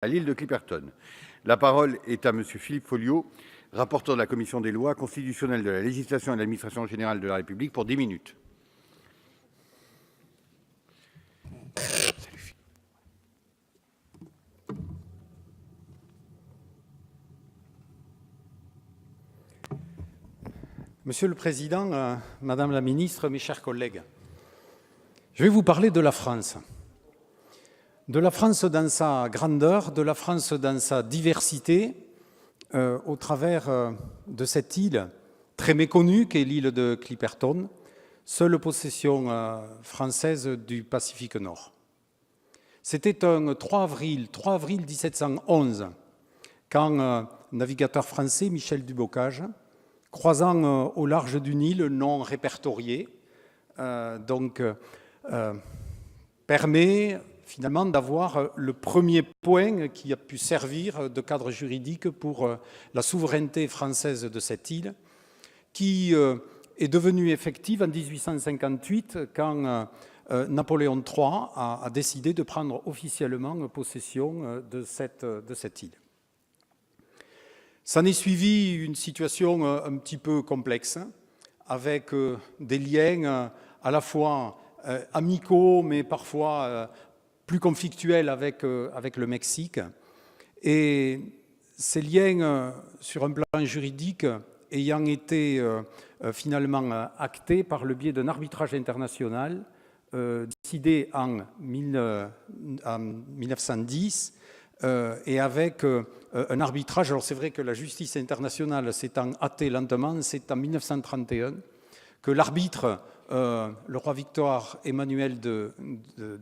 à l'île de Clipperton. La parole est à Monsieur Philippe Folliot, rapporteur de la Commission des lois constitutionnelles, de la législation et de l'administration générale de la République, pour 10 minutes. Monsieur le Président, Madame la Ministre, mes chers collègues, je vais vous parler de la France. De la France dans sa grandeur, de la France dans sa diversité, au travers de cette île très méconnue qu'est l'île de Clipperton, seule possession française du Pacifique Nord. C'était un 3 avril 1711, quand navigateur français Michel du Bocage, croisant au large d'une île non répertoriée, permet finalement d'avoir le premier point qui a pu servir de cadre juridique pour la souveraineté française de cette île, qui est devenue effective en 1858 quand Napoléon III a décidé de prendre officiellement possession de cette île. S'en est suivi une situation un petit peu complexe, avec des liens à la fois amicaux, mais parfois plus conflictuels avec le Mexique. Et ces liens, sur un plan juridique, ayant été finalement actés par le biais d'un arbitrage international décidé en 1910, et avec un arbitrage, alors c'est vrai que la justice internationale s'étant hâtée lentement, c'est en 1931 que l'arbitre, le roi Victor Emmanuel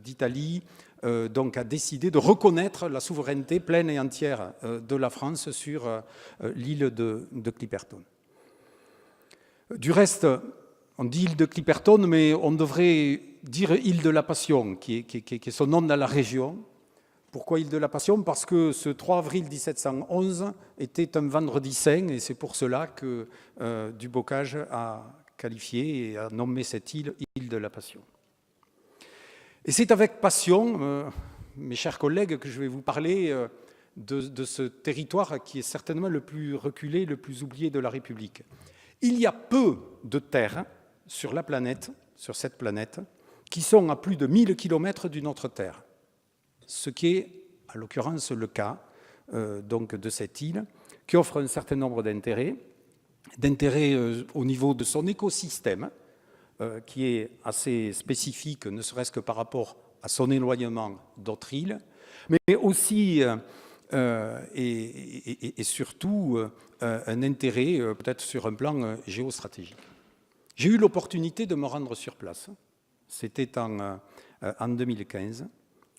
d'Italie, donc a décidé de reconnaître la souveraineté pleine et entière de la France sur l'île de Clipperton. Du reste, on dit île de Clipperton, mais on devrait dire île de la Passion, qui est son nom dans la région. Pourquoi île de la Passion? Parce que ce 3 avril 1711 était un vendredi saint, et c'est pour cela que du Bocage a qualifié et a nommé cette île île de la Passion. Et c'est avec passion, mes chers collègues, que je vais vous parler de ce territoire qui est certainement le plus reculé, le plus oublié de la République. Il y a peu de terres sur la planète, sur cette planète, qui sont à plus de 1000 km d'une autre terre. Ce qui est, à l'occurrence, le cas donc de cette île, qui offre un certain nombre d'intérêts au niveau de son écosystème, qui est assez spécifique, ne serait-ce que par rapport à son éloignement d'autres îles, mais aussi et surtout un intérêt peut-être sur un plan géostratégique. J'ai eu l'opportunité de me rendre sur place. C'était en 2015.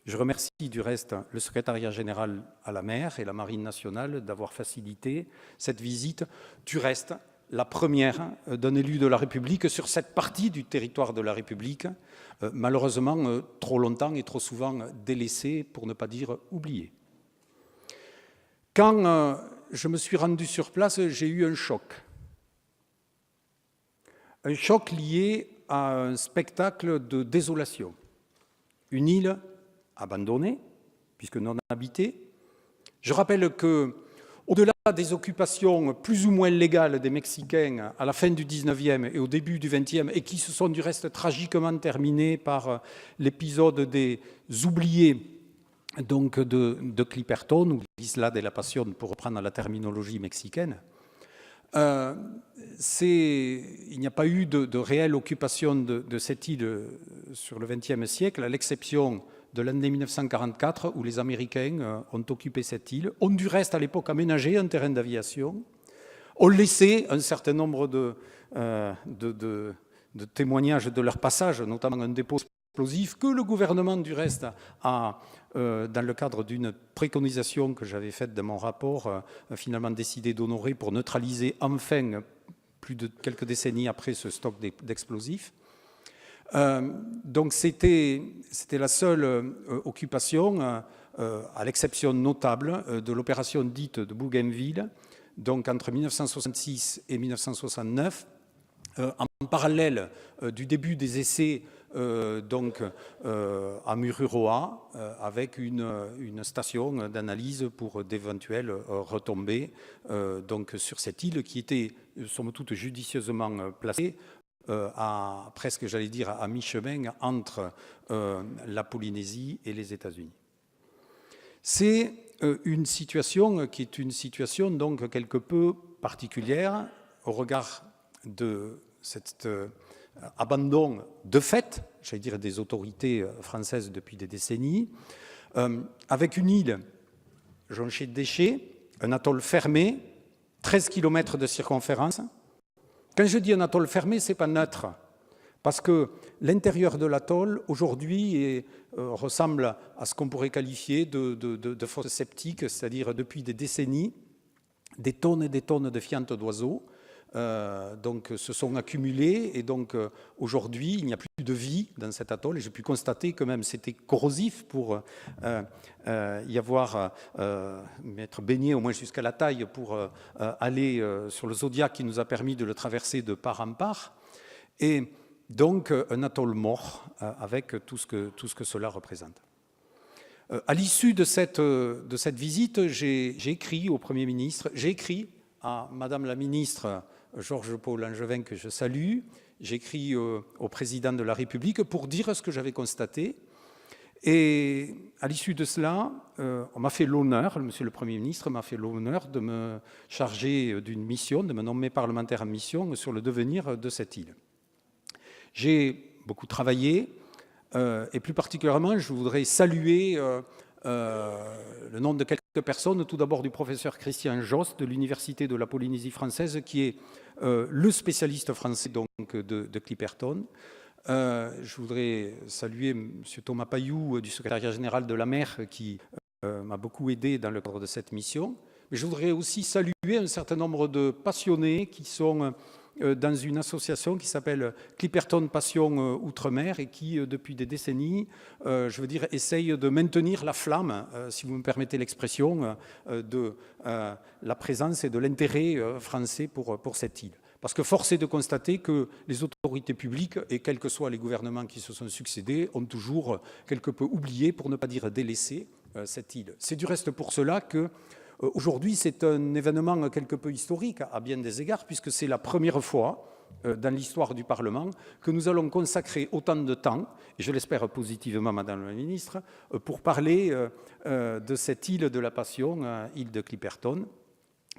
Je remercie du reste le secrétariat général à la mer et la Marine nationale d'avoir facilité cette visite. Du reste, la première d'un élu de la République sur cette partie du territoire de la République, malheureusement trop longtemps et trop souvent délaissée, pour ne pas dire oubliée. Quand je me suis rendu sur place, j'ai eu un choc. Un choc lié à un spectacle de désolation. Une île abandonnée, puisque non habitée. Je rappelle que, au-delà des occupations plus ou moins légales des Mexicains à la fin du 19e et au début du 20e, et qui se sont du reste tragiquement terminées par l'épisode des oubliés donc de Clipperton, ou l'Isla de la Passion, pour reprendre la terminologie mexicaine, il n'y a pas eu de réelle occupation de cette île sur le XXe siècle, à l'exception de l'année 1944, où les Américains ont occupé cette île, ont du reste à l'époque aménagé un terrain d'aviation, ont laissé un certain nombre de témoignages de leur passage, notamment un dépôt explosif, que le gouvernement du reste a, dans le cadre d'une préconisation que j'avais faite dans mon rapport, finalement décidé d'honorer pour neutraliser enfin, plus de quelques décennies après, ce stock d'explosifs. Donc c'était la seule occupation, à l'exception notable de l'opération dite de Bougainville, donc entre 1966 et 1969, en parallèle du début des essais à Mururoa, avec une station d'analyse pour d'éventuelles retombées sur cette île qui était, somme toute, judicieusement placée presque, j'allais dire, à mi-chemin entre la Polynésie et les États-Unis. C'est une situation qui est une situation donc quelque peu particulière au regard de cet abandon de fait, j'allais dire, des autorités françaises depuis des décennies, avec une île jonchée de déchets, un atoll fermé, 13 km de circonférence. Quand je dis un atoll fermé, ce n'est pas neutre, parce que l'intérieur de l'atoll, aujourd'hui, ressemble à ce qu'on pourrait qualifier de fosse septique, c'est-à-dire depuis des décennies, des tonnes et des tonnes de fientes d'oiseaux se sont accumulées, et donc aujourd'hui, il n'y a plus de vie dans cet atoll, et j'ai pu constater que même c'était corrosif pour m'être baigné au moins jusqu'à la taille pour aller sur le Zodiac qui nous a permis de le traverser de part en part. Et donc un atoll mort avec tout ce que cela représente. À l'issue de cette visite, j'ai écrit au Premier ministre, j'ai écrit à Madame la ministre Georges-Paul Langevin, que je salue, j'ai écrit au Président de la République pour dire ce que j'avais constaté. Et à l'issue de cela, on m'a fait l'honneur, Monsieur le Premier ministre m'a fait l'honneur de me charger d'une mission, de me nommer parlementaire en mission sur le devenir de cette île. J'ai beaucoup travaillé, et plus particulièrement, je voudrais saluer le nom de quelques personnes, tout d'abord du professeur Christian Jost de l'Université de la Polynésie française, qui est le spécialiste français donc, de Clipperton. Je voudrais saluer M. Thomas Payou du secrétariat général de la mer, qui m'a beaucoup aidé dans le cadre de cette mission. Mais je voudrais aussi saluer un certain nombre de passionnés qui sont dans une association qui s'appelle Clipperton Passion Outre-mer et qui, depuis des décennies, essaye de maintenir la flamme, si vous me permettez l'expression, de la présence et de l'intérêt français pour cette île. Parce que force est de constater que les autorités publiques, et quels que soient les gouvernements qui se sont succédés, ont toujours quelque peu oublié, pour ne pas dire délaissé, cette île. C'est du reste pour cela que aujourd'hui, c'est un événement quelque peu historique à bien des égards, puisque c'est la première fois dans l'histoire du Parlement que nous allons consacrer autant de temps, et je l'espère positivement, Madame la Ministre, pour parler de cette île de la Passion, île de Clipperton,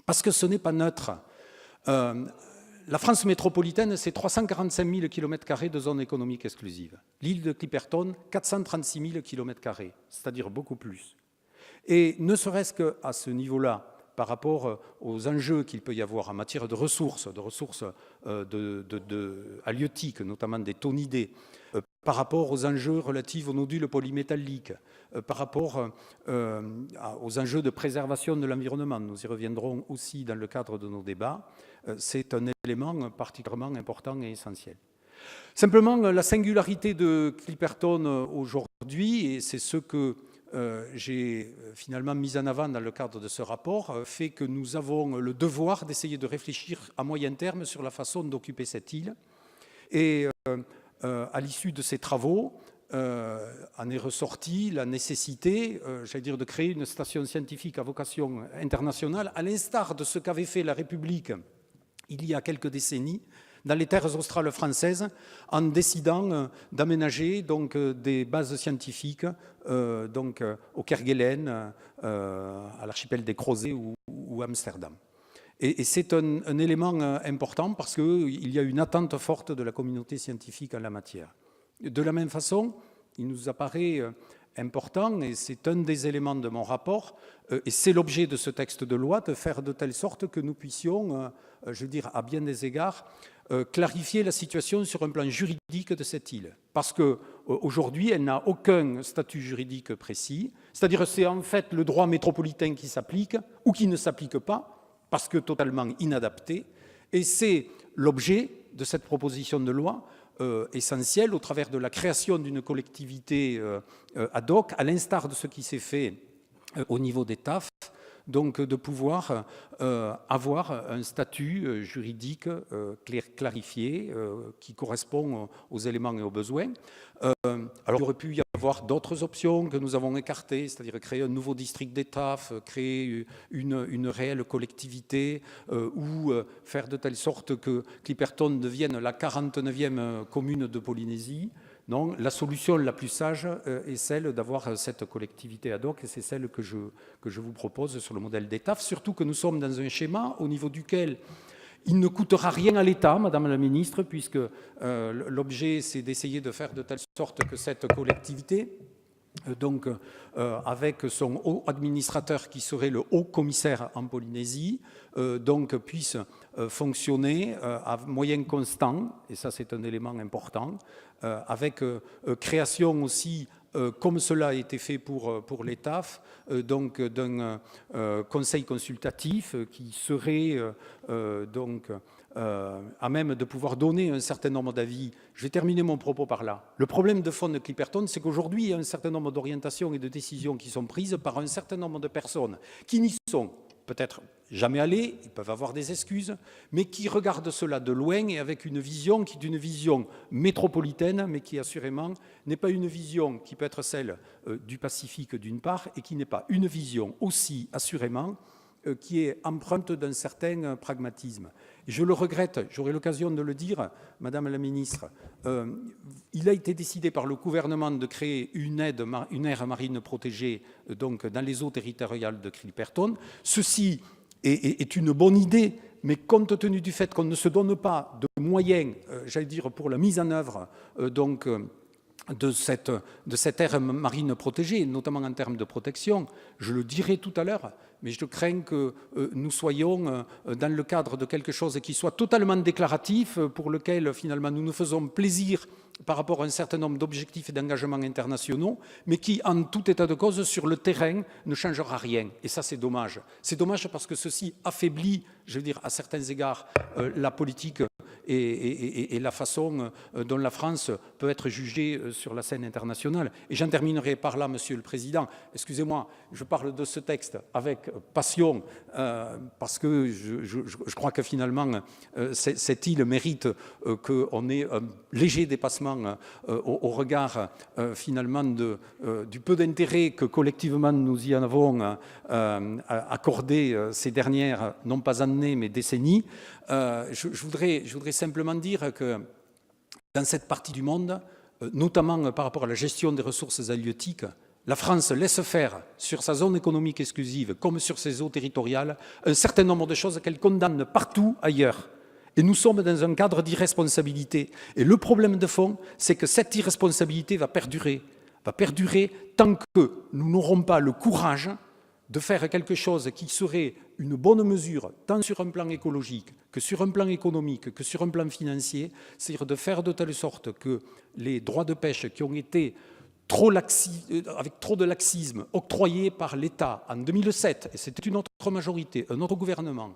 parce que ce n'est pas neutre. La France métropolitaine, c'est 345 000 km² de zone économique exclusive. L'île de Clipperton, 436 000 km², c'est-à-dire beaucoup plus. Et ne serait-ce qu'à ce niveau-là, par rapport aux enjeux qu'il peut y avoir en matière de ressources halieutiques, notamment des tonidés, par rapport aux enjeux relatifs aux nodules polymétalliques, par rapport aux enjeux de préservation de l'environnement, nous y reviendrons aussi dans le cadre de nos débats, c'est un élément particulièrement important et essentiel. Simplement, la singularité de Clipperton aujourd'hui, et c'est ce que j'ai finalement mis en avant dans le cadre de ce rapport, fait que nous avons le devoir d'essayer de réfléchir à moyen terme sur la façon d'occuper cette île. Et à l'issue de ces travaux, en est ressortie la nécessité, de créer une station scientifique à vocation internationale, à l'instar de ce qu'avait fait la République il y a quelques décennies, dans les terres australes françaises, en décidant d'aménager des bases scientifiques au Kerguelen, à l'archipel des Crozets ou Amsterdam. Et c'est un élément important parce qu'il y a une attente forte de la communauté scientifique en la matière. De la même façon, il nous apparaît important, et c'est un des éléments de mon rapport, et c'est l'objet de ce texte de loi, de faire de telle sorte que nous puissions, à bien des égards, clarifier la situation sur un plan juridique de cette île. Parce qu'aujourd'hui, elle n'a aucun statut juridique précis, c'est-à-dire c'est en fait le droit métropolitain qui s'applique ou qui ne s'applique pas, parce que totalement inadapté, et c'est l'objet de cette proposition de loi essentielle au travers de la création d'une collectivité ad hoc, à l'instar de ce qui s'est fait au niveau des TAF, donc de pouvoir avoir un statut juridique clarifié qui correspond aux éléments et aux besoins. Alors il aurait pu y avoir d'autres options que nous avons écartées, c'est-à-dire créer un nouveau district d'Étaf, créer une réelle collectivité ou faire de telle sorte que Clipperton devienne la 49e commune de Polynésie. Non, la solution la plus sage est celle d'avoir cette collectivité ad hoc et c'est celle que je vous propose sur le modèle d'Étaf, surtout que nous sommes dans un schéma au niveau duquel il ne coûtera rien à l'État, Madame la Ministre, puisque l'objet, c'est d'essayer de faire de telle sorte que cette collectivité, donc avec son haut administrateur qui serait le haut commissaire en Polynésie, donc puisse fonctionner à moyens constants, et ça c'est un élément important, avec création aussi comme cela a été fait pour l'Étaf, donc d'un conseil consultatif qui serait donc à même de pouvoir donner un certain nombre d'avis. Je vais terminer mon propos par là. Le problème de fond de Clipperton, c'est qu'aujourd'hui, il y a un certain nombre d'orientations et de décisions qui sont prises par un certain nombre de personnes qui n'y sont peut-être jamais allés, ils peuvent avoir des excuses, mais qui regardent cela de loin et avec une vision qui est une vision métropolitaine, mais qui assurément n'est pas une vision qui peut être celle du Pacifique d'une part, et qui n'est pas une vision aussi assurément qui est empreinte d'un certain pragmatisme. Et je le regrette, j'aurai l'occasion de le dire, Madame la Ministre, il a été décidé par le gouvernement de créer une aire marine protégée donc, dans les eaux territoriales de Clipperton. Ceci est une bonne idée, mais compte tenu du fait qu'on ne se donne pas de moyens, j'allais dire, pour la mise en œuvre donc, de cette aire marine protégée, notamment en termes de protection, je le dirai tout à l'heure, mais je crains que nous soyons dans le cadre de quelque chose qui soit totalement déclaratif, pour lequel finalement nous nous faisons plaisir par rapport à un certain nombre d'objectifs et d'engagements internationaux, mais qui, en tout état de cause, sur le terrain, ne changera rien. Et ça, c'est dommage. C'est dommage parce que ceci affaiblit, je veux dire, à certains égards, la politique et la façon dont la France peut être jugée sur la scène internationale. Et j'en terminerai par là, Monsieur le Président. Excusez-moi, je parle de ce texte avec passion, parce que je crois que finalement, cette île mérite qu'on ait un léger dépassement au regard finalement du peu d'intérêt que collectivement nous y avons accordé ces dernières, non pas années, mais décennies. Je voudrais simplement dire que dans cette partie du monde, notamment par rapport à la gestion des ressources halieutiques, la France laisse faire sur sa zone économique exclusive comme sur ses eaux territoriales un certain nombre de choses qu'elle condamne partout ailleurs. Et nous sommes dans un cadre d'irresponsabilité. Et le problème de fond, c'est que cette irresponsabilité va perdurer tant que nous n'aurons pas le courage de faire quelque chose qui serait une bonne mesure, tant sur un plan écologique que sur un plan économique, que sur un plan financier, c'est-à-dire de faire de telle sorte que les droits de pêche qui ont été avec trop de laxisme octroyés par l'État en 2007, et c'était une autre majorité, un autre gouvernement,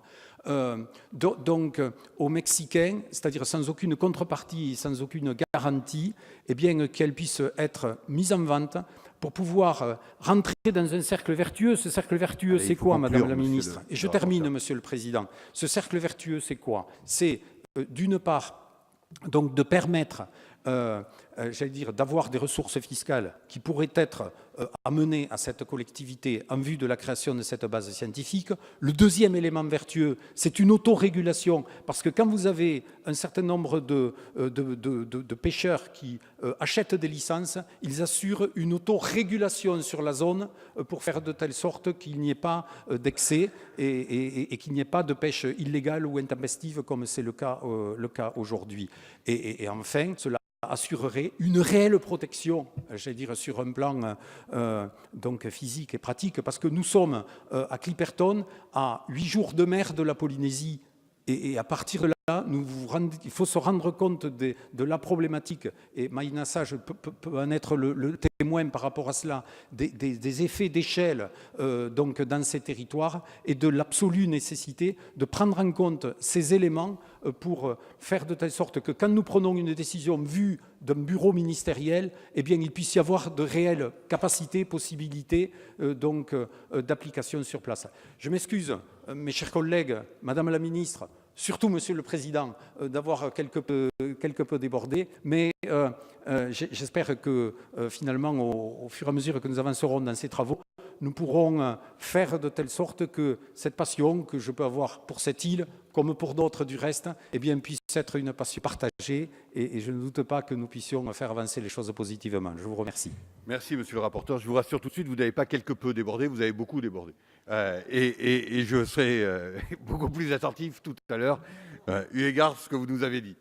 donc aux Mexicains, c'est-à-dire sans aucune contrepartie, sans aucune garantie, eh bien qu'elles puissent être mises en vente pour pouvoir rentrer dans un cercle vertueux. Ce cercle vertueux, c'est quoi, Madame la Ministre? Et je termine, Monsieur le Président. Ce cercle vertueux, c'est quoi? C'est d'une part donc de permettre j'allais dire, d'avoir des ressources fiscales qui pourraient être amenées à cette collectivité en vue de la création de cette base scientifique. Le deuxième élément vertueux, c'est une autorégulation, parce que quand vous avez un certain nombre de pêcheurs qui achètent des licences, ils assurent une autorégulation sur la zone pour faire de telle sorte qu'il n'y ait pas d'excès et qu'il n'y ait pas de pêche illégale ou intempestive comme c'est le cas aujourd'hui. Et enfin, cela assurerait une réelle protection, j'allais dire, sur un plan donc physique et pratique, parce que nous sommes à Clipperton, à 8 jours de mer de la Polynésie, et à partir de là, il faut se rendre compte de la problématique, et Maïna Sage peut en être le témoin par rapport à cela, des effets d'échelle donc dans ces territoires, et de l'absolue nécessité de prendre en compte ces éléments pour faire de telle sorte que quand nous prenons une décision vue d'un bureau ministériel, eh bien, il puisse y avoir de réelles capacités, possibilités d'application sur place. Je m'excuse, mes chers collègues, Madame la Ministre, surtout Monsieur le Président, d'avoir quelque peu débordé, mais j'espère que finalement, au fur et à mesure que nous avancerons dans ces travaux, nous pourrons faire de telle sorte que cette passion que je peux avoir pour cette île, comme pour d'autres du reste, eh bien, puisse être une passion partagée, et je ne doute pas que nous puissions faire avancer les choses positivement. Je vous remercie. Merci, monsieur le rapporteur. Je vous rassure tout de suite, vous n'avez pas quelque peu débordé, vous avez beaucoup débordé. Et je serai beaucoup plus attentif tout à l'heure, eu égard à ce que vous nous avez dit.